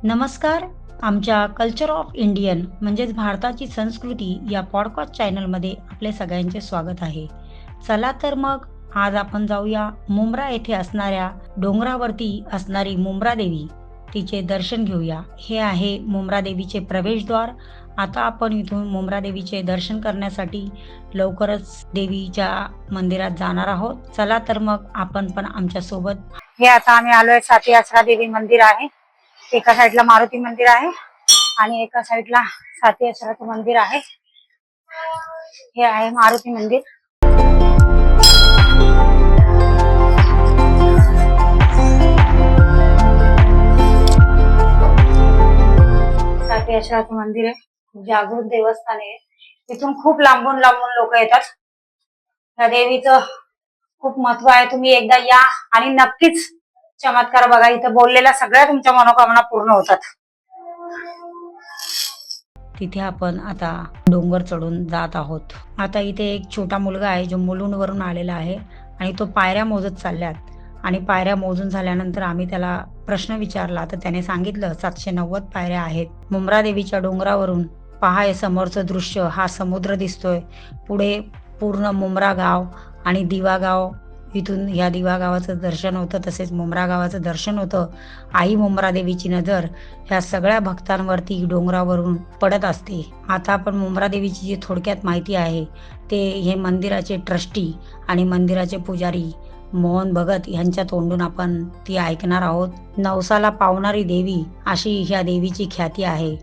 नमस्कार. आमच्या culture of Indian म्हणजेच भारताची संस्कृती या पॉडकास्ट चॅनलमध्ये आपले सगळ्यांचे स्वागत आहे. चला तर मग आज आपण जाऊया मुंब्रा येथे असणाऱ्या डोंगरावरती असणारी मुंब्रा देवी, तिचे दर्शन घेऊया. हे आहे मुंब्रा देवीचे प्रवेशद्वार. आता आपण इथून मुंब्रा देवीचे दर्शन करण्यासाठी लवकरच देवीच्या मंदिरात जाणार आहोत. चला तर मग आपण पण आमच्या सोबत. हे आता आम्ही आलोय साती आसरा देवी मंदिर आहे. एका साईडला मारुती मंदिर आहे आणि एका साईडला साती आसराचं मंदिर आहे. हे आहे मारुती मंदिर. साती आसराचं मंदिर आहे, जागृत देवस्थान आहे. इथून खूप लांबून लांबून लोक येतात. या देवीचं खूप महत्व आहे. तुम्ही एकदा या आणि नक्कीच चमत्कार बघा. इथं बोललेल्या सगळ्या तुमच्या मनोकामना पूर्ण होतात. तिथे आपण आता डोंगर चढून जात आहोत. आता इथे एक छोटा मुलगा आहे जो मुलुंडवरून आलेला आहे आणि तो पायऱ्या मोजत चालल्यात आणि पायऱ्या मोजून झाल्यानंतर आम्ही त्याला प्रश्न विचारला तर त्याने सांगितलं 790 पायऱ्या आहेत. मुंब्रा देवीच्या डोंगरावरून पहा, हे समोरचं दृश्य, हा समुद्र दिसतोय. पुढे पूर्ण मुंब्रा गाव आणि दिवा गाव, इथून या दिवा गावाचं दर्शन होतं, तसेच मुंब्रा गावाचं दर्शन होतं. आई मुंब्रा देवीची नजर ह्या सगळ्या भक्तांवरती डोंगरावरून पडत असते. आता आपण मुंब्रा देवीची जी थोडक्यात माहिती आहे ते हे मंदिराचे ट्रस्टी आणि मंदिराचे पुजारी मोहन भगत यांच्या तोंडून आपण ती ऐकणार आहोत. नवसाला पावणारी देवी अशी ह्या देवीची ख्याती आहे.